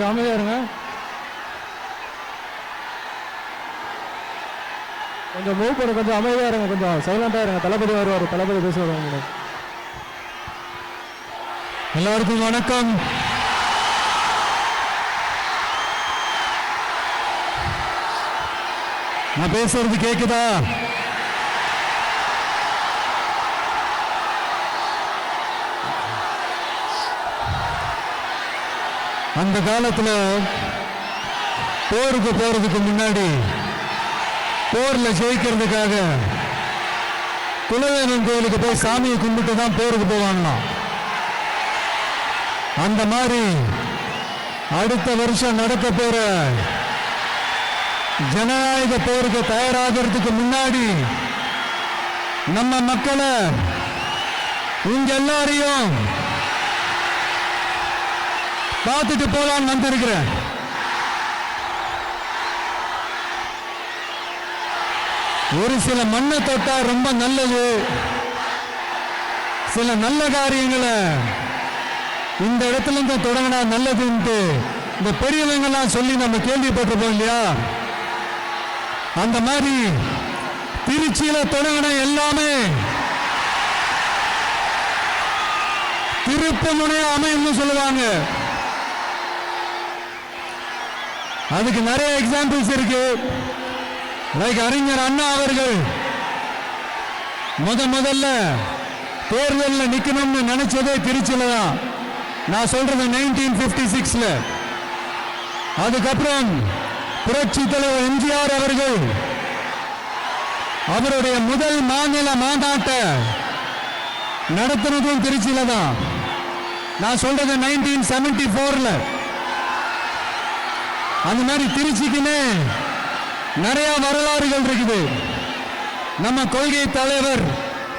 கொஞ்சம் அமைதியா இருங்க. கொஞ்சம் மூவ் பண்ண, கொஞ்சம் அமைதியா இருங்க, கொஞ்சம் சைலண்டா இருங்க. தளபதி வருவார், தளபதி பேசுவாங்க. எல்லாருக்கும் வணக்கம். நான் பேசுறது கேக்குதா? அந்த காலத்துல போருக்கு போறதுக்கு முன்னாடி போர்ல ஜெயிக்கிறதுக்காக குலதெய்வம் கோயிலுக்கு போய் சாமியை கும்பிட்டு தான் போருக்கு போவாங்களாம். அந்த மாதிரி அடுத்த வருஷம் நடக்க போற ஜனநாயக போருக்கு தயாராகிறதுக்கு முன்னாடி நம்ம மக்களை உங்க எல்லாரையும் பார்த்துட்டு போலான்னு வந்திருக்கிறேன். ஒரு சில மண்ணை தொட்டா ரொம்ப நல்லது, சில நல்ல காரியங்களை இந்த இடத்துல இருந்து தொடங்கினா நல்லதுன்ட்டு இந்த பெரியவங்கெல்லாம் சொல்லி நம்ம கேள்விப்பட்டிருப்போம் இல்லையா? அந்த மாதிரி திருச்சியில தொடங்கின எல்லாமே திருப்பு முனையா அமையும்னு சொல்லுவாங்க. அதுக்கு நிறைய எக்ஸாம்பிள்ஸ் இருக்கு. லைக் அறிஞர் அண்ணா அவர்கள் முதல்ல தேர்தலில் நிக்கணும்னு நினைச்சதே திருச்சியில தான். நான் சொல்றது 1956. அதுக்கப்புறம் புரட்சி தலைவர் எம்ஜிஆர் அவர்கள் அவருடைய முதல் மாநில மாநாட்டை நடத்தினதும் திருச்சியில தான். நான் சொல்றது 1974. அந்த மாதிரி திருச்சிக்குன்னு நிறைய வரலாறுகள் இருக்குது. நம்ம கொள்கை தலைவர்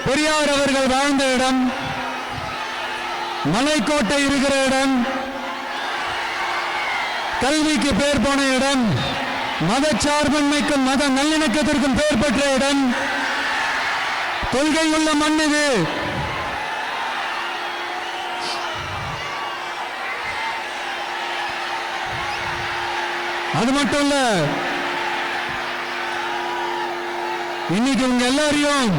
பெரியார் அவர்கள் வாழ்ந்த இடம், மலைக்கோட்டை இருக்கிற இடம், கல்விக்கு பேர் போன இடம், மதச்சார்பின்மைக்கும் மத நல்லிணக்கத்திற்கும் பெயர் பெற்ற இடம், கொள்கை உள்ள மண் இது. அது மட்டும் இல்ல, இன்னைக்கு உங்க எல்லாரையும்